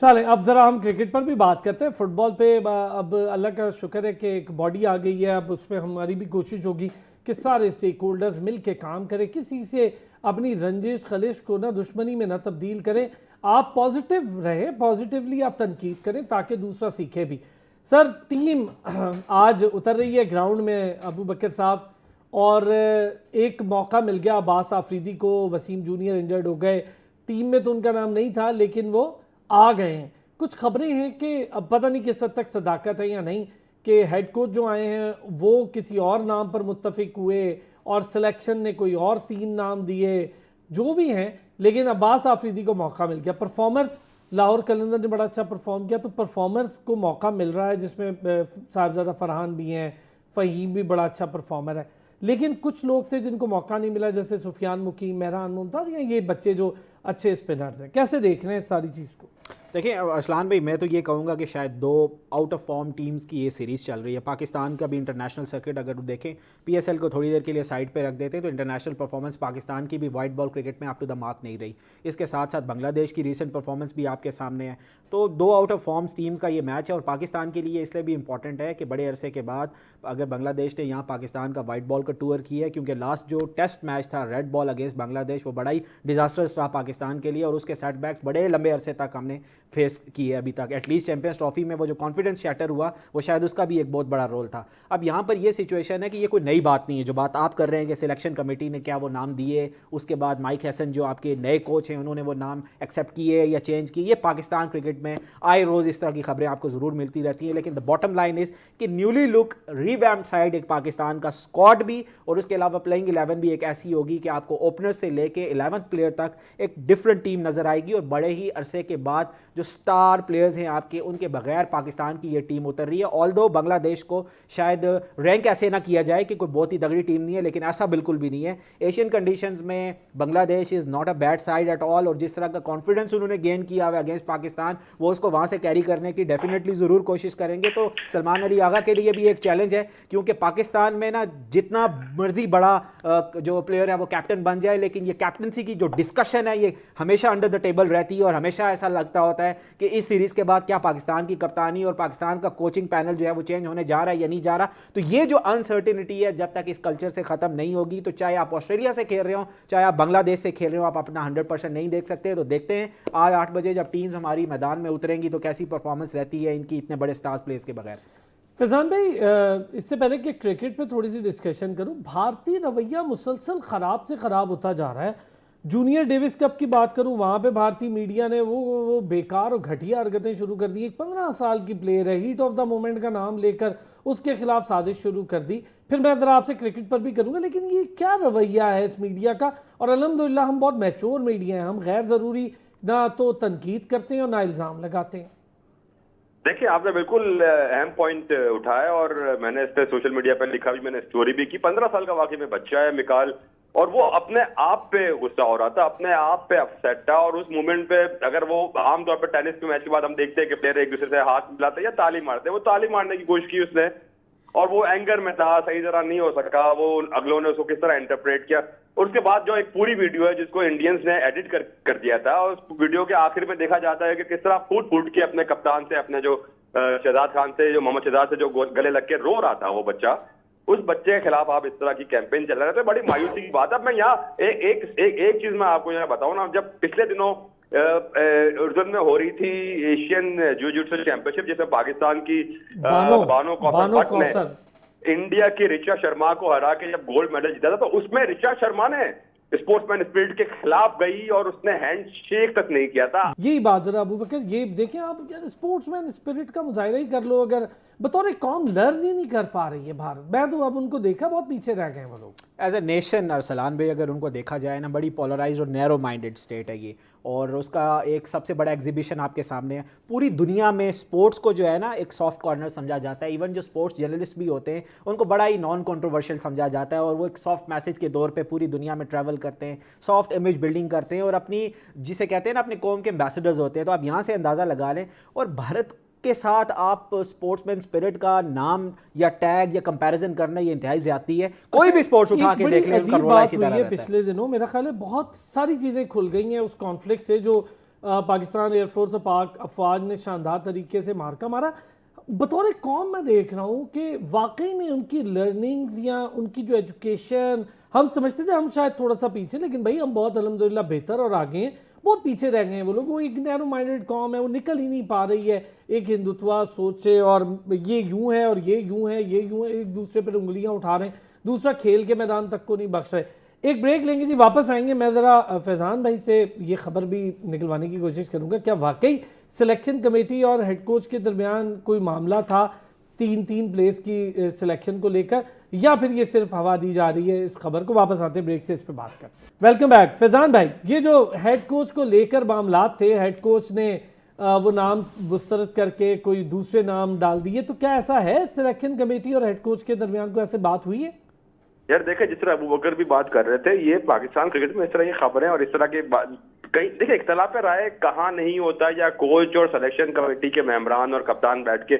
चले, अब ज़रा हम क्रिकेट पर भी बात करते हैं। फुटबॉल पे अब अल्लाह का शुक्र है कि एक बॉडी आ गई है, अब उसमें हमारी भी कोशिश होगी कि सारे स्टेक होल्डर्स मिल के काम करें, किसी से अपनी रंजिश खलिश को ना दुश्मनी में ना तब्दील करें। आप पॉजिटिव रहें, पॉजिटिवली आप तनकीद करें ताकि दूसरा सीखे भी। सर, टीम आज उतर रही है ग्राउंड में, अबू बकर साहब, और एक मौका मिल गया अब्बास आफरीदी को। वसीम जूनियर इंजर्ड हो गए, टीम में तो उनका नाम नहीं था लेकिन वो आ गए हैं। कुछ खबरें हैं कि अब पता नहीं किस हद तक सदाकत है या नहीं, कि हेड कोच जो आए हैं वो किसी और नाम पर मुत्तफिक हुए और सिलेक्शन ने कोई और 3 नाम दिए, जो भी हैं, लेकिन अब्बास आफरीदी को मौका मिल गया। परफॉर्मर्स, लाहौर कलंदर ने बड़ा अच्छा परफॉर्म किया, तो परफॉर्मर्स को मौका मिल रहा है, जिसमें साहिबजादा फरहान भी हैं, फ़हीम भी बड़ा अच्छा परफॉर्मर है। लेकिन कुछ लोग थे जिनको मौका नहीं मिला, जैसे सुफियान मुकीम, मेहरान मुमताज़, या ये बच्चे जो अच्छे स्पिनर्स हैं। कैसे देख रहे हैं इस सारी चीज़ को? देखिए अरसलान भाई, मैं तो ये कहूँगा कि शायद 2 आउट ऑफ फॉर्म टीम्स की ये सीरीज़ चल रही है। पाकिस्तान का भी इंटरनेशनल सर्किट अगर देखें, PSL को थोड़ी देर के लिए साइड पे रख देते तो इंटरनेशनल परफॉर्मेंस पाकिस्तान की भी वाइट बॉल क्रिकेट में अप टू द मार्क नहीं रही। इसके साथ साथ बांग्लादेश की रीसेंट परफॉर्मेंस भी आपके सामने है। तो 2 आउट ऑफ फॉर्म्स टीम्स का ये मैच है और पाकिस्तान के लिए इसलिए भी इंपॉर्टेंट है कि बड़े अरसे के बाद अगर बांग्लादेश ने यहाँ पाकिस्तान का वाइट बॉल का टूर किया है, क्योंकि लास्ट जो टेस्ट मैच था रेड बॉल अगेंस्ट बांग्लादेश, वो बड़ा ही डिजास्टर्स रहा पाकिस्तान के लिए और उसके सेटबैक्स बड़े लंबे अरसे तक हमने फेस किए अभी तक। एटलीस्ट चैंपियंस ट्रॉफी में वो जो कॉन्फिडेंस शैटर हुआ वो शायद उसका भी एक बहुत बड़ा रोल था। अब यहाँ पर ये सिचुएशन है कि ये कोई नई बात नहीं है जो बात आप कर रहे हैं कि सिलेक्शन कमेटी ने क्या वो नाम दिए, उसके बाद माइक हैसन जो आपके नए कोच हैं उन्होंने वो नाम एक्सेप्ट किए या चेंज किए। ये पाकिस्तान क्रिकेट में आए रोज़ इस तरह की खबरें आपको ज़रूर मिलती रहती हैं, लेकिन द बॉटम लाइन इज़ कि न्यूली लुक रीवैम्प्ड साइड एक पाकिस्तान का स्क्वाड भी और उसके अलावा प्लेइंग 11 भी एक ऐसी होगी कि आपको ओपनर से लेके 11th प्लेयर तक एक डिफरेंट टीम नज़र आएगी और बड़े ही अरसे के बाद जो स्टार प्लेयर्स हैं आपके, उनके बगैर पाकिस्तान की ये टीम उतर रही है। ऑल्दो बांग्लादेश को शायद रैंक ऐसे ना किया जाए कि कोई बहुत ही तगड़ी टीम नहीं है, लेकिन ऐसा बिल्कुल भी नहीं है। एशियन कंडीशंस में Bangladesh is not a bad side at all, और जिस तरह का कॉन्फिडेंस उन्होंने गेन किया हुआ अगेंस्ट पाकिस्तान, वो उसको वहाँ से कैरी करने की डेफिनेटली ज़रूर कोशिश करेंगे। तो सलमान अली आगा के लिए भी एक चैलेंज है, क्योंकि पाकिस्तान में ना जितना मर्जी बड़ा जो प्लेयर है वो कैप्टन बन जाए, लेकिन ये कैप्टनसी की जो डिस्कशन है ये हमेशा अंडर द टेबल रहती है, और हमेशा ऐसा लगता होता है कि इस सीरीज़ के बाद क्या पाकिस्तान की कप्तानी और पाकिस्तान का कोचिंग पैनल जो है वो चेंज होने जा रहा है या नहीं जा रहा। तो ये जो अनसर्टिनिटी है, जब तक इस कल्चर से ख़त्म नहीं होगी, तो चाहे आप ऑस्ट्रेलिया से खेल रहे हो, चाहे आप बांग्लादेश से खेल रहे हो, आप अपना 100% नहीं देख सकते। तो देखते हैं आज 8 बजे जब टीम्स हमारी मैदान में उतरेंगी तो कैसी परफॉर्मेंस रहती है इनकी इतने बड़े स्टार्स प्लेयर्स के बगैर। फैजान भाई, इससे पहले कि क्रिकेट पे थोड़ी सी डिस्कशन करूं, भारतीय रवैया मुसलसल ख़राब से ख़राब होता जा रहा है। जूनियर डेविस कप की बात करूं, वहाँ पे भारतीय मीडिया ने वो बेकार और घटिया हरकतें शुरू कर दी। एक 15 साल की प्लेयर है, हीट ऑफ द मोमेंट का नाम लेकर उसके खिलाफ साजिश शुरू कर दी। फिर मैं ज़रा आपसे क्रिकेट पर भी करूँगा, लेकिन ये क्या रवैया है इस मीडिया का? और अल्हम्दुलिल्लाह हम बहुत मैच्योर मीडिया हैं, हम गैर ज़रूरी ना तो तनकीद करते हैं और ना इल्ज़ाम लगाते हैं। देखिए, आपने बिल्कुल अहम पॉइंट उठाया, और मैंने इस पर सोशल मीडिया पर लिखा भी, मैंने स्टोरी भी की। 15 साल का वाकई में बच्चा है मिकाल, और वो अपने आप पे गुस्सा हो रहा था, अपने आप पे अपसेट था। और उस मोमेंट पे अगर वो आमतौर पर टेनिस के मैच के बाद हम देखते हैं कि प्लेयर एक दूसरे से हाथ मिलाते या ताली मारते, वो ताली मारने की कोशिश की उसने, और वो एंगर में था, सही तरह नहीं हो सका, वो अगलों ने उसको किस तरह इंटरप्रेट किया। उसके बाद जो एक पूरी वीडियो है जिसको इंडियंस ने एडिट कर दिया था, और उस वीडियो के आखिर में देखा जाता है कि किस तरह फूट फूट के अपने कप्तान से, अपने जो शहजाद खान से, जो मोहम्मद शहजाद से जो गले लग के रो रहा था वो बच्चा, उस बच्चे के खिलाफ आप इस तरह की कैंपेन चल रहा है, तो बड़ी मायूसी की बात है। मैं यहाँ एक चीज मैं आपको यहाँ बताऊं ना, जब पिछले दिनों उर्दन में हो रही थी एशियन जिu-जिट्सु चैंपियनशिप, जिसमें पाकिस्तान की बानो कौसर ने इंडिया की ऋचा शर्मा को हरा के जब गोल्ड मेडल जीता था, तो उसमें ऋचा शर्मा ने स्पोर्ट्समैन स्पिरिट के खिलाफ गई और उसने हैंडशेक तक नहीं किया था। यही बात जरा अबू बकर, ये देखें आप, यार स्पोर्ट्समैन स्पिरिट का मुजाहिरा ही कर लो, अगर बतौर कौम लर्न ही नहीं कर पा रही है भारत। मैं तो अब उनको देखा बहुत पीछे रह गए वो लोग एज ए नेशन। अरसलान भाई, अगर उनको देखा जाए ना, बड़ी पोलराइज्ड और नैरो माइंडेड स्टेट है ये, और उसका एक सबसे बड़ा एग्जीबिशन आपके सामने है। पूरी दुनिया में स्पोर्ट्स को जो है ना एक सॉफ्ट कॉर्नर समझा जाता है। इवन जो स्पोर्ट्स जर्नलिस्ट भी होते हैं उनको बड़ा ही नॉन कंट्रोवर्शियल समझा जाता है, और वो एक सॉफ्ट मैसेज के दौर पे पूरी दुनिया में ट्रैवल करते हैं, सॉफ्ट इमेज बिल्डिंग करते हैं, और अपनी जिसे कहते हैं ना अपनी कौम के एम्बेसडर्स होते हैं। तो आप यहाँ से अंदाज़ा लगा लें, और भारत के साथ आप स्पोर्ट्समैन स्पिरिट का नाम या टैग या कंपैरिजन करना ये इंतहाई ज्यादती है। कोई भी स्पोर्ट्स उठा के देख लें, उनका रोल इसी तरह रहता है। पिछले दिनों मेरा ख्याल है बहुत सारी चीज़ें खुल गई हैं उस कॉन्फ्लिक्ट से, जो पाकिस्तान एयरफोर्स और पाक अफवाज ने शानदार तरीके से मार्का मारा। बतौर कौम मैं देख रहा हूँ कि वाकई में उनकी लर्निंग्स या उनकी जो एजुकेशन, हम समझते थे हम शायद थोड़ा सा पीछे, लेकिन भाई हम बहुत अल्हम्दुलिल्लाह बेहतर और आगे हैं। बहुत पीछे रह गए हैं वो लोग। वो एक नैरो माइंडेड कौम है, वो निकल ही नहीं पा रही है एक हिंदुत्वा सोच से, और ये यूं है और ये यूं है, ये यूं है, एक दूसरे पर उंगलियां उठा रहे हैं, दूसरा खेल के मैदान तक को नहीं बख्श रहे। एक ब्रेक लेंगे जी, वापस आएंगे। मैं ज़रा फैज़ान भाई से ये खबर भी निकलवाने की कोशिश करूँगा, क्या वाकई सिलेक्शन कमेटी और हेड कोच के दरमियान कोई मामला था 3 प्लेस की सिलेक्शन को लेकर, या फिर ये सिर्फ हवा दी जा रही है इस खबर को? वापस आते ब्रेक से इस पर बात कर। Welcome back. फैज़ान भाई, ये जो हेड कोच को लेकर मामलात थे, हेड कोच ने वो नाम मुस्तरद करके कोई दूसरे नाम डाल दिए, तो क्या ऐसा है सिलेक्शन कमेटी और हेड कोच के दरमियान को ऐसे बात हुई है? यार देखिए, जिस तरह अबू बकर भी बात कर रहे थे, ये पाकिस्तान क्रिकेट में इस तरह की खबरें और इस तरह के कहीं देखिए इख्तलाफ राय कहाँ नहीं होता, या कोच और सिलेक्शन कमेटी के मेंबरान और कप्तान बैठ के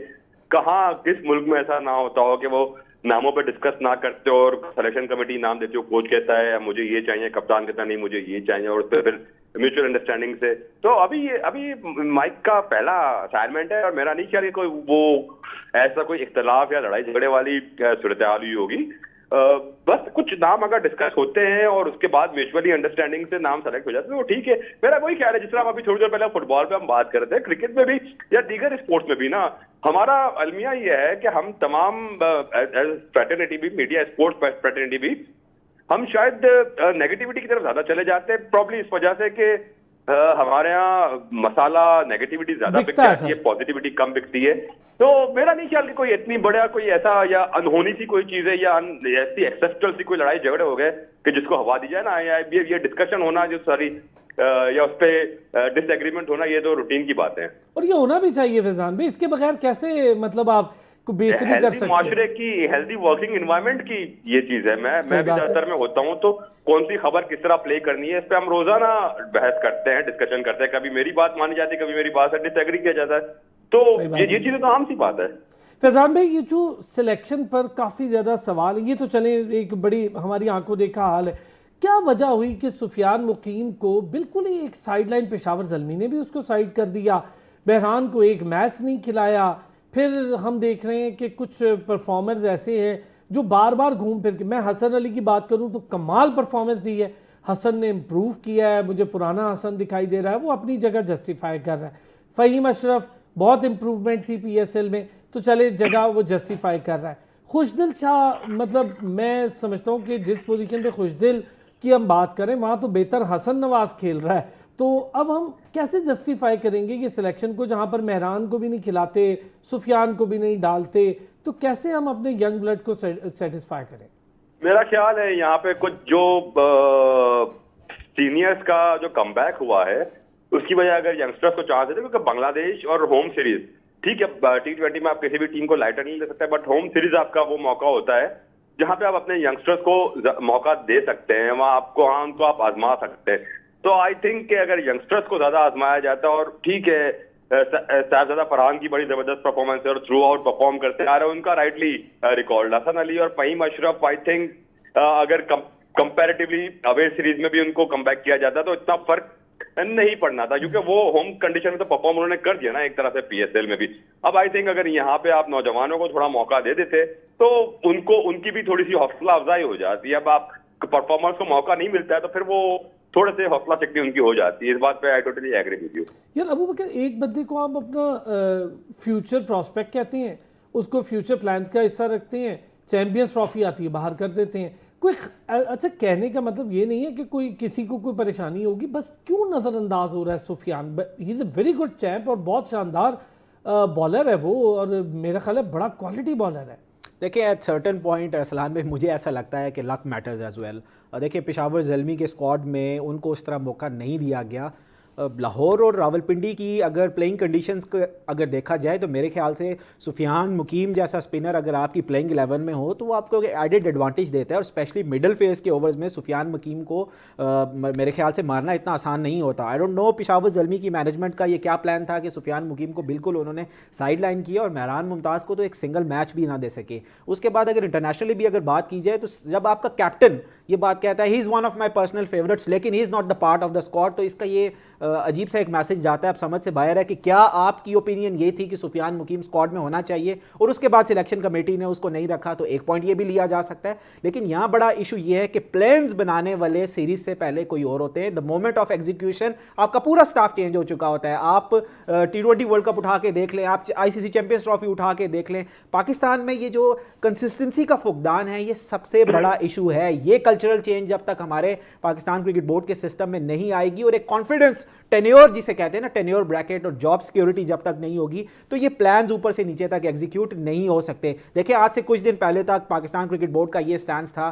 कहाँ किस मुल्क में ऐसा ना होता हो कि वो नामों पे डिस्कस ना करते हो, और सिलेक्शन कमेटी नाम देती हो, कोच कहता है मुझे ये चाहिए, कप्तान कहता नहीं मुझे ये चाहिए, और उस पर फिर म्यूचुअल अंडरस्टैंडिंग से। तो अभी माइक का पहला असाइनमेंट है, और मेरा नहीं ख्याल कि कोई वो ऐसा कोई इख्तलाफ या लड़ाई झगड़े वाली सूरत हाल हुई होगी। बस कुछ नाम अगर डिस्कस होते हैं और उसके बाद म्यूचुअली अंडरस्टैंडिंग से नाम सेलेक्ट हो जाते हैं, वो ठीक है। मेरा वही ख्याल है, जिस तरह हम अभी थोड़ी देर पहले फुटबॉल पे हम बात कर रहे थे, क्रिकेट में भी या दीगर स्पोर्ट्स में भी ना, हमारा अलमिया ये है कि हम तमाम फ्रेटर्निटी भी, मीडिया स्पोर्ट्स फ्रेटर्निटी भी, हम शायद नेगेटिविटी की तरफ ज्यादा चले जाते हैं, प्रॉब्ली इस वजह से कि हमारे यहाँ मसाला नेगेटिविटी ज्यादा बिकता है, पॉजिटिविटी कम बिकती है। तो मेरा नहीं ख्याल कि कोई इतनी बड़ा कोई ऐसा या अनहोनी सी कोई चीज है, या ऐसी एक्सेप्शनल सी कोई लड़ाई झगड़े हो गए कि जिसको हवा दी जाए ना, या ये डिस्कशन होना जो सारी या उस पर डिसएग्रीमेंट होना, ये तो रूटीन की बातें हैं। और ये होना भी चाहिए फैजान भाई, इसके बगैर कैसे मतलब आप को बेहतरी कर सकते हैं? माशरे की हेल्दी वर्किंग एनवायरनमेंट की ये चीज है। मैं भी ज्यादातर में होता हूँ, तो कौन सी खबर किस तरह प्ले करनी है इस पे हम रोजाना बहस करते हैं, डिस्कशन करते हैं। कभी मेरी बात मानी जाती है, कभी मेरी बात से डिसएग्री किया जाता है, तो ये चीजें तो आम सी बात है। फैजान भाई, ये जो सिलेक्शन पर काफ़ी ज़्यादा सवाल है, ये तो चले एक बड़ी हमारी आंखों देखा हाल है, क्या वजह हुई कि सुफियान मुकीम को बिल्कुल ही एक साइडलाइन, पेशावर ज़ल्मी ने भी उसको साइड कर दिया, बहरान को एक मैच नहीं खिलाया, फिर हम देख रहे हैं कि कुछ परफॉर्मर्स ऐसे हैं जो बार बार घूम फिर के, मैं हसन अली की बात करूं तो कमाल परफॉर्मेंस दी है, हसन ने इम्प्रूव किया है, मुझे पुराना हसन दिखाई दे रहा है, वो अपनी जगह जस्टिफाई कर रहा है। फ़हीम अशरफ बहुत इम्प्रूवमेंट थी PSL में, तो चले जगह वो जस्टिफाई कर रहा है। खुशदिल शाह, मतलब मैं समझता हूँ कि जिस पोजीशन पे खुशदिल की हम बात करें वहाँ तो बेहतर हसन नवाज खेल रहा है, तो अब हम कैसे जस्टिफाई करेंगे कि सिलेक्शन को, जहाँ पर मेहरान को भी नहीं खिलाते, सुफियान को भी नहीं डालते, तो कैसे हम अपने यंग ब्लड को सेटिस्फाई करें? मेरा ख्याल है यहाँ पे कुछ जो सीनियर्स का जो कमबैक हुआ है उसकी वजह अगर यंगस्टर्स को चांस देते, क्योंकि बांग्लादेश और होम सीरीज, ठीक है T20 में आप किसी भी टीम को लाइटर नहीं ले सकते, बट होम सीरीज आपका वो मौका होता है जहां पे आप अपने यंगस्टर्स को मौका दे सकते हैं, वहां आपको, हाँ, उनको आप आजमा सकते हैं। तो आई थिंक कि अगर यंगस्टर्स को ज्यादा आजमाया जाता है, और ठीक है साहबजादा फरहान की बड़ी जबरदस्त परफॉर्मेंस है और थ्रू आउट परफॉर्म करते आ रहे हैं, उनका राइटली रिकॉर्ड, हसन अली और फ़हीम अशरफ, आई थिंक अगर कंपैरेटिवली अवे सीरीज में भी उनको कमबैक किया जाता तो इतना फर्क नहीं पड़ना था, क्योंकि वो होम कंडीशन में तो परफॉर्म उन्होंने कर दिया ना एक तरह से PSL में भी। अब आई थिंक अगर यहाँ पे आप नौजवानों को थोड़ा मौका दे देते तो उनको, उनकी भी थोड़ी सी हौसला अफजाई हो जाती है। अब आप परफॉर्मर्स को मौका नहीं मिलता है तो फिर वो थोड़े से हौसला शक्ति उनकी हो जाती है। इस बात पे I totally agree with you. यार अबू बकर, एक बंदे को आप अपना फ्यूचर प्रोस्पेक्ट कहते हैं, उसको फ्यूचर प्लान्स का हिस्सा रखते हैं, चैंपियंस ट्रॉफी आती है बाहर कर देते हैं, कोई अच्छा कहने का मतलब ये नहीं है कि कोई किसी को कोई परेशानी होगी, बस क्यों नज़रअंदाज हो रहा है Sufiyan? He is a very good champ और बहुत शानदार बॉलर है वो, और मेरा ख्याल है बड़ा क्वालिटी बॉलर है। देखिए एट सर्टन पॉइंट अरसलान में मुझे ऐसा लगता है कि लक मैटर्स एज वेल। देखिए पेशावर ज़ल्मी के स्क्वाड में उनको उस तरह मौका नहीं दिया गया। लाहौर और रावलपिंडी की अगर प्लेइंग कंडीशंस को अगर देखा जाए तो मेरे ख्याल से सुफियान मुकीम जैसा स्पिनर अगर आपकी प्लेइंग 11 में हो तो वो आपको एडेड एडवांटेज देता है, और स्पेशली मिडल फेज के ओवर्स में सुफियान मुकीम को मेरे ख्याल से मारना इतना आसान नहीं होता। I don't know Peshawar Zalmi की मैनेजमेंट का ये क्या प्लान था कि सुफियान मुकीम को बिल्कुल उन्होंने साइड लाइन किया और मेहरान मुमताज़ को तो एक सिंगल मैच भी ना दे सके। उसके बाद अगर इंटरनेशनली भी अगर बात की जाए तो जब आपका कैप्टन ये बात कहता है he is one of my personal favourites लेकिन he is not the part of the squad, तो इसका ये अजीब सा एक मैसेज जाता है, आप समझ से बाहर है कि क्या आपकी ओपिनियन ये थी कि सुफियान मुकीम स्क्वाड में होना चाहिए और उसके बाद सिलेक्शन कमेटी ने उसको नहीं रखा, तो एक पॉइंट ये भी लिया जा सकता है। लेकिन यहाँ बड़ा इशू ये है कि प्लान्स बनाने वाले सीरीज से पहले कोई और होते हैं, द मोमेंट ऑफ एग्जीक्यूशन आपका पूरा स्टाफ चेंज हो चुका होता है। आप T20 वर्ल्ड कप उठा के देख लें, आप ICC चैंपियंस ट्रॉफी उठा के देख लें, पाकिस्तान में ये जो कंसिस्टेंसी का फुकदान है ये सबसे बड़ा इशू है। ये कल्चरल चेंज जब तक हमारे पाकिस्तान क्रिकेट बोर्ड के सिस्टम में नहीं आएगी और एक कॉन्फिडेंस टेन्योर जिसे कहते हैं ना, टेन्योर ब्रैकेट और जॉब सिक्योरिटी जब तक नहीं होगी तो ये प्लान्स ऊपर से नीचे तक एग्जीक्यूट नहीं हो सकते। देखिए आज से कुछ दिन पहले तक पाकिस्तान क्रिकेट बोर्ड का ये स्टैंड था,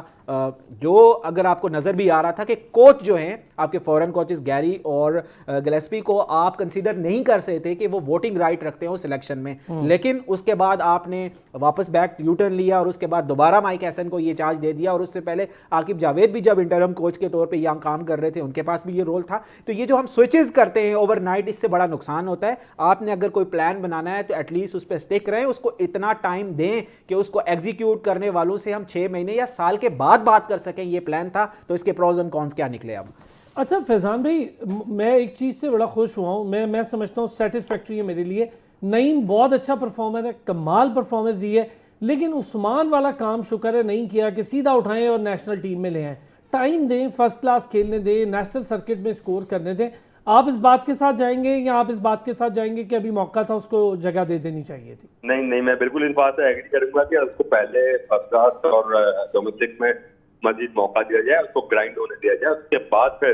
जो अगर आपको नजर भी आ रहा था कि कोच जो हैं आपके फॉरेन कोचेस गैरी और गिलेस्पी को आप कंसीडर नहीं कर सकते थे कि वो वोटिंग राइट रखते हो सिलेक्शन में, लेकिन उसके बाद आपने वापस बैक यूटर्न लिया और उसके बाद दोबारा माइक हैसन को ये चार्ज दे दिया, और उससे पहले आकिब जावेद भी जब इंटरम कोच के तौर पे यहाँ काम कर रहे थे उनके पास भी ये रोल था। तो ये जो हम स्विचेस करते हैं ओवरनाइट, इससे बड़ा नुकसान होता है। आपने अगर कोई प्लान बनाना है तो एटलीस्ट उस पर स्टिक रहें, उसको इतना टाइम दें कि उसको एग्जीक्यूट करने वालों से हम 6 महीने या साल के बाद बात कर सकें ये प्लान था तो इसके प्रोज एंड कॉन्स क्या निकले। अब अच्छा फैजान भाई, मैं एक चीज़ से बड़ा खुश हुआ हूँ, मैं समझता हूँ सेटिस्फैक्ट्री है मेरे लिए। नईम बहुत अच्छा परफॉर्मर है, कमाल परफॉर्मेंस दी है, लेकिन उस्मान वाला काम शुक्र है नहीं किया कि सीधा उठाएं और नेशनल टीम में ले आएँ। टाइम दें, फर्स्ट क्लास खेलने दें, नेशनल सर्किट में स्कोर करने दें। आप इस बात के साथ जाएंगे या आप इस बात के साथ जाएंगे कि अभी मौका था उसको जगह दे देनी चाहिए थी? नहीं, मैं बिल्कुल इस बात से एग्री करूंगा कि उसको पहले फर्स्ट क्लास और डोमेस्टिक में मजीद मौका दिया जाए, उसको ग्राइंड होने दिया जाए, उसके बाद फिर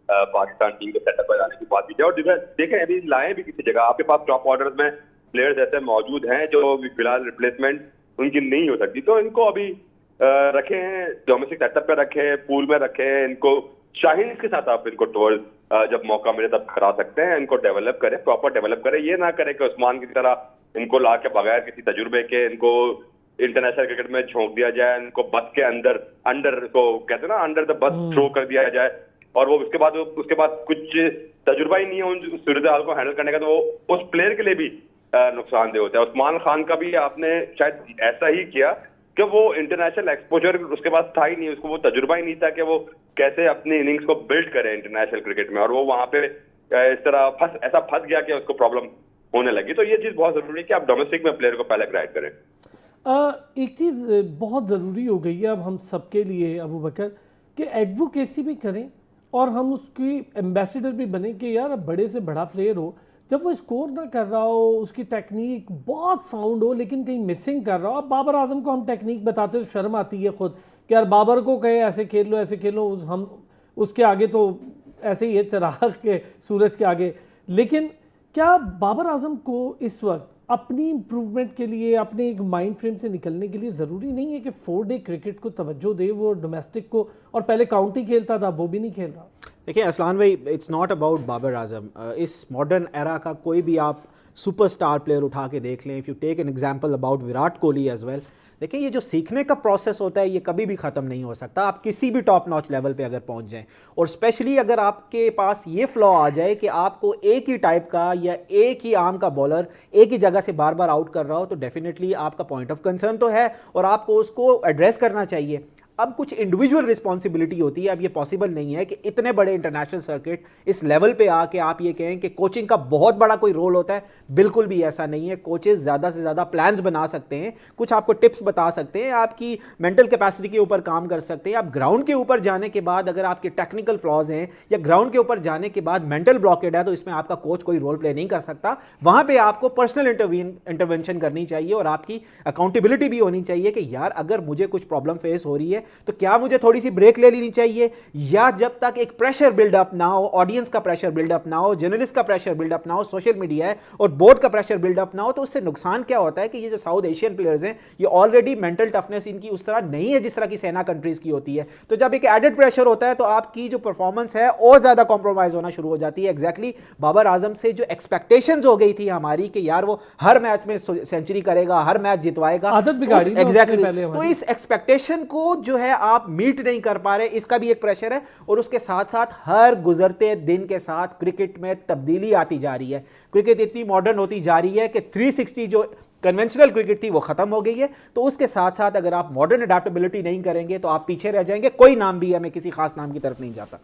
पाकिस्तान टीम के सेटअप पर जाने की बात की जाए। और देखें अभी लाए भी किसी जगह, आपके पास टॉप ऑर्डर में प्लेयर्स ऐसे मौजूद हैं जो फिलहाल रिप्लेसमेंट उनकी नहीं हो सकती, तो इनको अभी रखे हैं, डोमेस्टिक सेटअप पे रखे हैं, पूल में रखे हैं, इनको शाहीन के साथ आप इनको टूर जब मौका मिले तब करा सकते हैं, इनको डेवलप करें, प्रॉपर डेवलप करें। ये ना करें कि उस्मान की तरह इनको ला के बगैर किसी तजुर्बे के इनको इंटरनेशनल क्रिकेट में झोंक दिया जाए, इनको बस के अंदर को कहते हैं ना, अंडर द बस थ्रो कर दिया जाए, और वो उसके बाद कुछ तजुर्बा ही नहीं है उन सूरत हाल को हैंडल करने का, तो वो उस प्लेयर के लिए भी नुकसानदेह होता है। उस्मान खान का भी आपने शायद ऐसा ही किया कि वो इंटरनेशनल एक्सपोजर उसके पास था ही नहीं, उसको वो तजुर्बा ही नहीं था कि वो कैसे अपनी इनिंग्स को बिल्ड करे इंटरनेशनल क्रिकेट में, और वो वहां पे इस तरह फंस गया कि उसको प्रॉब्लम होने लगी। तो ये चीज बहुत जरूरी है कि आप डोमेस्टिक में प्लेयर को पहले गाइड करें। एक चीज़ बहुत ज़रूरी हो गई है अब हम सबके लिए अबू बकर, कि एडवोकेसी भी करें और हम उसकी एम्बेसडर भी बने कि यार अब बड़े से बड़ा प्लेयर हो, जब वो स्कोर ना कर रहा हो, उसकी टेक्निक बहुत साउंड हो लेकिन कहीं मिसिंग कर रहा हो। अब बाबर आजम को हम टेक्निक बताते तो शर्म आती है खुद कि यार बाबर को कहे ऐसे खेल लो ऐसे खेलो, हम उसके आगे तो ऐसे ही है चिराग के सूरज के आगे। लेकिन क्या बाबर आजम को इस वक्त अपनी इम्प्रूवमेंट के लिए, अपने एक माइंड फ्रेम से निकलने के लिए ज़रूरी नहीं है कि 4 डे क्रिकेट को तवज्जो दे, वो डोमेस्टिक को, और पहले काउंटी खेलता था वो भी नहीं खेल रहा? देखिए असलान भाई, it's not about Babar Azam. इस मॉडर्न एरा का कोई भी आप सुपरस्टार प्लेयर उठा के देख लें, if you take an example about Virat Kohli as well, देखिए ये जो सीखने का प्रोसेस होता है ये कभी भी ख़त्म नहीं हो सकता। आप किसी भी टॉप नॉच लेवल पे अगर पहुंच जाएं, और स्पेशली अगर आपके पास ये फ्लॉ आ जाए कि आपको एक ही टाइप का या एक ही आर्म का बॉलर एक ही जगह से बार बार आउट कर रहा हो, तो डेफिनेटली आपका पॉइंट ऑफ कंसर्न तो है और आपको उसको एड्रेस करना चाहिए। अब कुछ इंडिविजुअल रिस्पॉन्सिबिलिटी होती है। अब ये पॉसिबल नहीं है कि इतने बड़े इंटरनेशनल सर्किट इस लेवल पे आके आप ये कहें कि कोचिंग का बहुत बड़ा कोई रोल होता है। बिल्कुल भी ऐसा नहीं है। कोचेस ज़्यादा से ज़्यादा प्लान्स बना सकते हैं, कुछ आपको टिप्स बता सकते हैं, आपकी मेंटल कैपेसिटी के ऊपर काम कर सकते हैं। आप ग्राउंड के ऊपर जाने के बाद अगर आपके टेक्निकल फ्लॉज हैं या ग्राउंड के ऊपर जाने के बाद मेंटल ब्लॉकेड है, तो इसमें आपका कोच कोई रोल प्ले नहीं कर सकता। वहां पर आपको पर्सनल इंटरवेंशन करनी चाहिए और आपकी अकाउंटेबिलिटी भी होनी चाहिए कि यार अगर मुझे कुछ प्रॉब्लम फेस हो रही है तो क्या मुझे थोड़ी सी ब्रेक ले लेनी चाहिए, या जब तक एक प्रेशर बिल्डअप ना हो, ऑडियंस का प्रेशर बिल्डअप ना हो, जर्नलिस्ट का प्रेशर बिल्डअप ना हो, सोशल मीडिया है और बोर्ड का प्रेशर बिल्डअप ना हो, तो उससे नुकसान क्या होता है कि ये जो साउथ एशियन प्लेयर्स हैं ये ऑलरेडी मेंटल टफनेस इनकी उस तरह नहीं है जिस तरह की सेना कंट्रीज की होती है। तो जब एक एडेड प्रेशर होता है तो आपकी जो परफॉर्मेंस है और ज्यादा कॉम्प्रोमाइज होना शुरू हो जाती है। एग्जैक्टली बाबर आजम से जो एक्सपेक्टेशंस हो गई थी हमारी कि यार वो हर मैच में सेंचुरी करेगा, हर मैच जितवाएगा, एग्जैक्टली, तो इस एक्सपेक्टेशन को जो है आप मीट नहीं कर पा रहे, इसका भी एक प्रेशर है। और उसके साथ साथ हर गुजरते दिन के साथ क्रिकेट में तब्दीली आती जा रही है। क्रिकेट इतनी मॉडर्न होती जा रही है कि 360 जो कन्वेंशनल क्रिकेट थी वो खत्म हो गई है। तो उसके साथ साथ अगर आप मॉडर्न अडेप्टेबिलिटी नहीं करेंगे तो आप पीछे रह जाएंगे। कोई नाम भी है, मैं किसी खास नाम की तरफ नहीं जाता।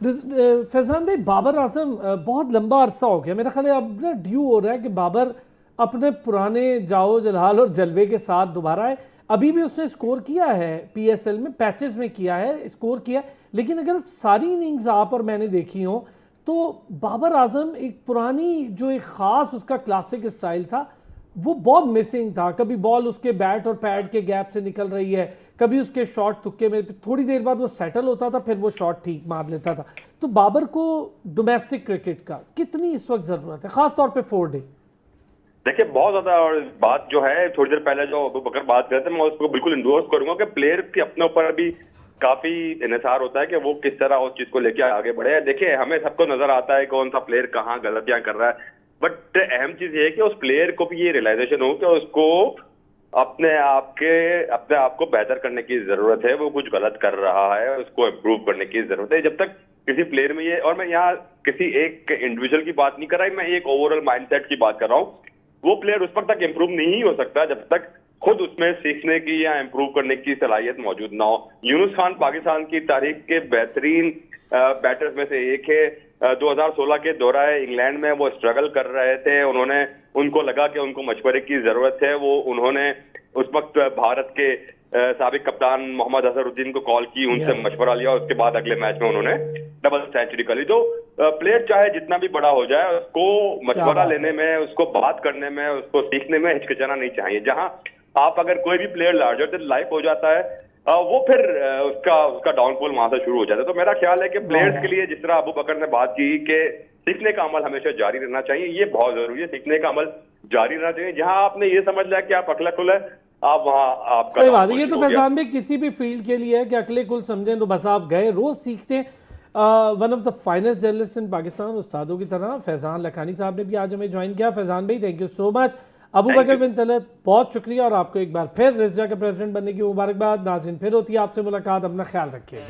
फैजान भाई, बाबर आजम बहुत लंबा अरसा हो गया, मेरा ख्याल है अब ना ड्यू हो रहा है कि बाबर अपने पुराने जाओ जलाल और जलवे के साथ दोबारा है। अभी भी उसने स्कोर किया है पीएसएल में, पैचेस में किया है, स्कोर किया, लेकिन अगर सारी इनिंग्स आप और मैंने देखी हो तो बाबर आजम एक पुरानी जो एक ख़ास उसका क्लासिक स्टाइल था वो बहुत मिसिंग था। कभी बॉल उसके बैट और पैड के गैप से निकल रही है, कभी उसके शॉट तुक्के में, थोड़ी देर बाद वो सेटल होता था, फिर वो शॉट ठीक मार लेता था। तो बाबर को डोमेस्टिक क्रिकेट का कितनी इस वक्त ज़रूरत है, ख़ासतौर पर 4 डे? देखिए बहुत ज्यादा, और बात जो है थोड़ी देर पहले जो अबू बकर बात करते हैं मैं उसको बिल्कुल इंडोर्स करूंगा कि प्लेयर के अपने ऊपर भी काफी इन्हिसार होता है कि वो किस तरह उस चीज को लेके आगे बढ़े। देखिए हमें सबको नजर आता है कौन सा प्लेयर कहाँ गलतियां कर रहा है, बट अहम चीज ये है कि उस प्लेयर को भी ये रियलाइजेशन हो कि उसको अपने आप को बेहतर करने की जरूरत है, वो कुछ गलत कर रहा है, उसको इम्प्रूव करने की जरूरत है। जब तक किसी प्लेयर में ये, और मैं यहाँ किसी एक इंडिविजुअल की बात नहीं कर रहा, मैं एक ओवरऑल माइंडसेट की बात कर रहा हूँ। वो प्लेयर उस वक्त तक इम्प्रूव नहीं हो सकता जब तक खुद उसमें सीखने की या इम्प्रूव करने की सलाहियत मौजूद ना हो। यूनुस खान पाकिस्तान की तारीख के बेहतरीन बैटर्स में से एक है। 2016 के दौरान इंग्लैंड में वो स्ट्रगल कर रहे थे, उनको लगा कि उनको मशवरे की जरूरत है। उन्होंने उस वक्त भारत के साबिक कप्तान मोहम्मद अजहरुद्दीन को कॉल की, उनसे मशवरा लिया, उसके बाद अगले मैच में उन्होंने डबल सेंचुरी कर ली। तो प्लेयर चाहे जितना भी बड़ा हो जाए, उसको मशवरा लेने में, उसको बात करने में, उसको सीखने में हिचकिचाना नहीं चाहिए। जहां आप अगर कोई भी प्लेयर लार्जर देन लाइफ हो जाता है, वो फिर उसका डाउनफॉल वहां से शुरू हो जाता है। तो मेरा ख्याल है कि प्लेयर्स के लिए जिस तरह अबू बकर ने बात की कि सीखने का अमल हमेशा जारी रहना चाहिए, ये बहुत जरूरी है। सीखने का अमल जारी रहना चाहिए। जहां आपने ये समझ लिया कि आप अकला कुल है, आप वहां आपका सही बात है। ये तो फैजान में किसी भी फील्ड के लिए है कि अकले कुल समझें तो बस आप गए, रोज सीखते हैं। One of the finest journalist in Pakistan, उस्तादों की तरह फैज़ान लखानी साहब ने भी आज हमें ज्वाइन किया। फैज़ान भाई, thank you so much. Abu Bakar bin Talat, बहुत शुक्रिया, और आपको एक बार फिर रिज़ा के प्रेसिडेंट बनने की मुबारकबाद। नाज़रीन, फिर होती है आपसे मुलाकात, अपना ख्याल रखिएगा।